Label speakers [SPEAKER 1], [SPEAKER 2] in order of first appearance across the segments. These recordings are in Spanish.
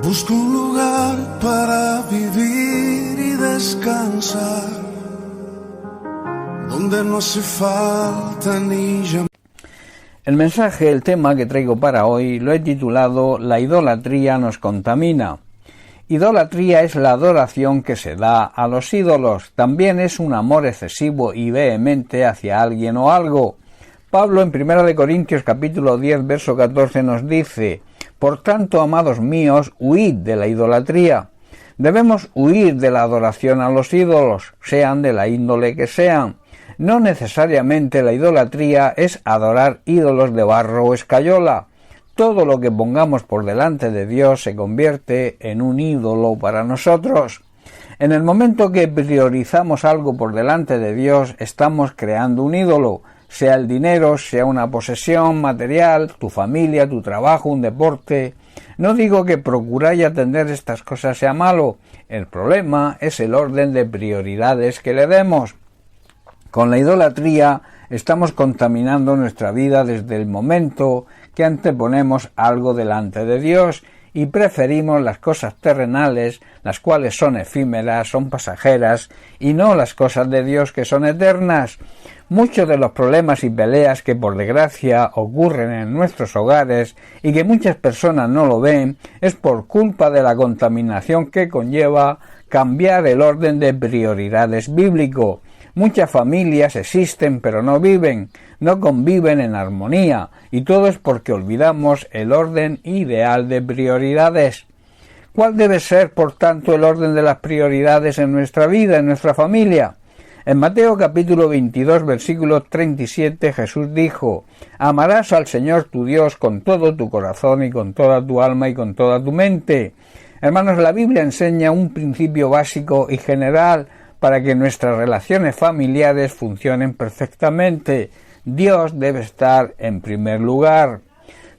[SPEAKER 1] Busco un lugar para vivir y descansar, donde no hace falta ni llamar.
[SPEAKER 2] El mensaje, el tema que traigo para hoy, lo he titulado La idolatría nos contamina. Idolatría es la adoración que se da a los ídolos. También es un amor excesivo y vehemente hacia alguien o algo. Pablo en 1 Corintios capítulo 10, verso 14 nos dice: Por tanto, amados míos, huid de la idolatría. Debemos huir de la adoración a los ídolos, sean de la índole que sean. No necesariamente la idolatría es adorar ídolos de barro o escayola. Todo lo que pongamos por delante de Dios se convierte en un ídolo para nosotros. En el momento que priorizamos algo por delante de Dios, estamos creando un ídolo, sea el dinero, sea una posesión material, tu familia, tu trabajo, un deporte. No digo que procurar y atender estas cosas sea malo. El problema es el orden de prioridades que le demos. Con la idolatría estamos contaminando nuestra vida desde el momento que anteponemos algo delante de Dios y preferimos las cosas terrenales, las cuales son efímeras, son pasajeras, y no las cosas de Dios que son eternas. Muchos de los problemas y peleas que por desgracia ocurren en nuestros hogares y que muchas personas no lo ven es por culpa de la contaminación que conlleva cambiar el orden de prioridades bíblico. Muchas familias existen pero no viven, no conviven en armonía, y todo es porque olvidamos el orden ideal de prioridades. ¿Cuál debe ser, por tanto, el orden de las prioridades en nuestra vida, en nuestra familia? En Mateo capítulo 22, versículo 37, Jesús dijo: Amarás al Señor tu Dios con todo tu corazón y con toda tu alma y con toda tu mente. Hermanos, la Biblia enseña un principio básico y general para que nuestras relaciones familiares funcionen perfectamente. Dios debe estar en primer lugar.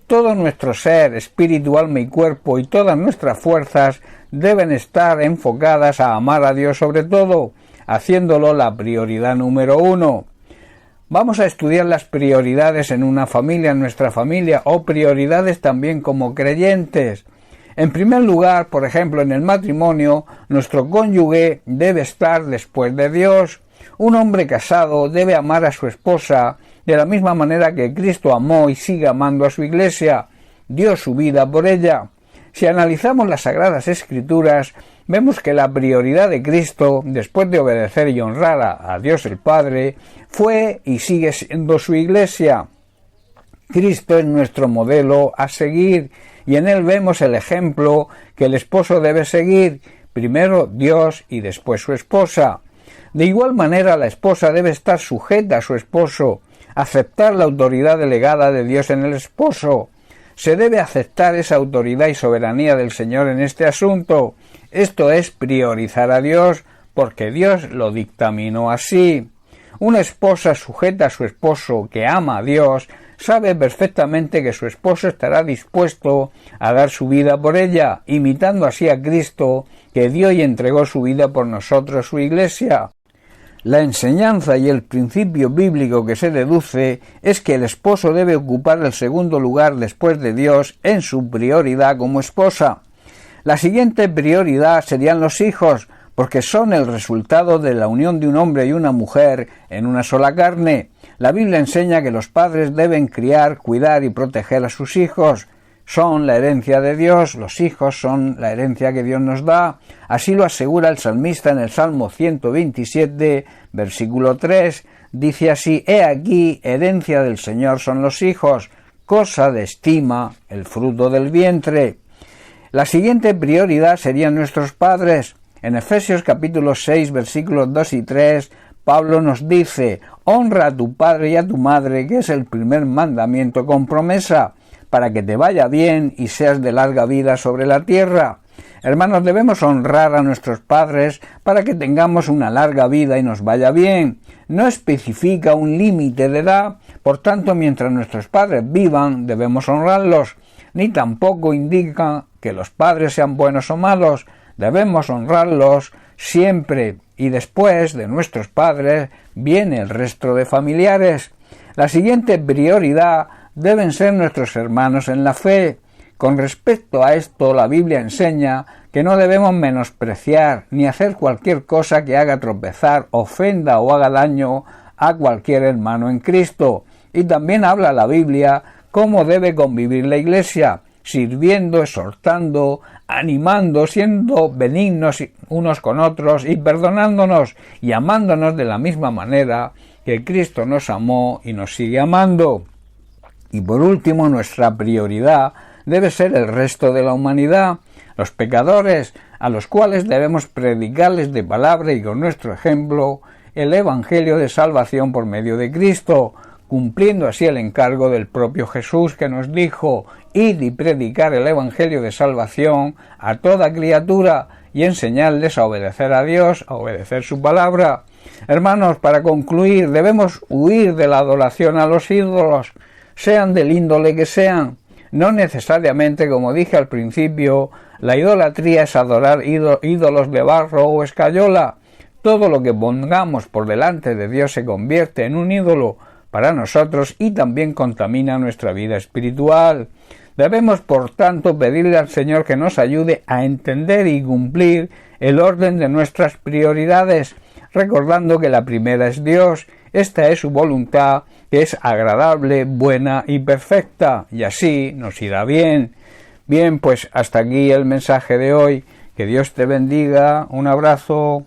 [SPEAKER 2] Todo nuestro ser, espíritu, alma y cuerpo, y todas nuestras fuerzas deben estar enfocadas a amar a Dios sobre todo, haciéndolo la prioridad número 1. Vamos a estudiar las prioridades en una familia, en nuestra familia, o prioridades también como creyentes. En primer lugar, por ejemplo, en el matrimonio, nuestro cónyuge debe estar después de Dios. Un hombre casado debe amar a su esposa de la misma manera que Cristo amó y sigue amando a su iglesia. Dio su vida por ella. Si analizamos las Sagradas Escrituras, vemos que la prioridad de Cristo, después de obedecer y honrar a Dios el Padre, fue y sigue siendo su iglesia. Cristo es nuestro modelo a seguir, y en él vemos el ejemplo que el esposo debe seguir, primero Dios y después su esposa. De igual manera, la esposa debe estar sujeta a su esposo, aceptar la autoridad delegada de Dios en el esposo. Se debe aceptar esa autoridad y soberanía del Señor en este asunto. Esto es priorizar a Dios, porque Dios lo dictaminó así. Una esposa sujeta a su esposo que ama a Dios sabe perfectamente que su esposo estará dispuesto a dar su vida por ella, imitando así a Cristo, que dio y entregó su vida por nosotros, su iglesia. La enseñanza y el principio bíblico que se deduce es que el esposo debe ocupar el segundo lugar después de Dios en su prioridad como esposa. La siguiente prioridad serían los hijos, porque son el resultado de la unión de un hombre y una mujer en una sola carne. La Biblia enseña que los padres deben criar, cuidar y proteger a sus hijos. Son la herencia de Dios, los hijos son la herencia que Dios nos da. Así lo asegura el salmista en el Salmo 127, versículo 3. Dice así: He aquí, herencia del Señor son los hijos, cosa de estima, el fruto del vientre. La siguiente prioridad serían nuestros padres. En Efesios capítulo 6, versículos 2 y 3, Pablo nos dice: Honra a tu padre y a tu madre, que es el primer mandamiento con promesa, para que te vaya bien y seas de larga vida sobre la tierra. Hermanos, debemos honrar a nuestros padres para que tengamos una larga vida y nos vaya bien. No especifica un límite de edad, por tanto, mientras nuestros padres vivan, debemos honrarlos. Ni tampoco indica que los padres sean buenos o malos. Debemos honrarlos siempre, y después de nuestros padres viene el resto de familiares. La siguiente prioridad deben ser nuestros hermanos en la fe. Con respecto a esto, la Biblia enseña que no debemos menospreciar ni hacer cualquier cosa que haga tropezar, ofenda o haga daño a cualquier hermano en Cristo. Y también habla la Biblia cómo debe convivir la Iglesia, sirviendo, exhortando, animando, siendo benignos unos con otros y perdonándonos y amándonos de la misma manera que Cristo nos amó y nos sigue amando. Y por último, nuestra prioridad debe ser el resto de la humanidad, los pecadores, a los cuales debemos predicarles de palabra y con nuestro ejemplo el Evangelio de salvación por medio de Cristo, cumpliendo así el encargo del propio Jesús, que nos dijo: id y predicar el Evangelio de salvación a toda criatura y enseñarles a obedecer a Dios, a obedecer su palabra. Hermanos, para concluir, debemos huir de la adoración a los ídolos, sean del índole que sean. No necesariamente, como dije al principio, la idolatría es adorar ídolos de barro o escayola. Todo lo que pongamos por delante de Dios se convierte en un ídolo para nosotros y también contamina nuestra vida espiritual. Debemos, por tanto, pedirle al Señor que nos ayude a entender y cumplir el orden de nuestras prioridades, recordando que la primera es Dios. Esta es su voluntad, que es agradable, buena y perfecta, y así nos irá bien. Bien, pues hasta aquí el mensaje de hoy. Que Dios te bendiga. Un abrazo.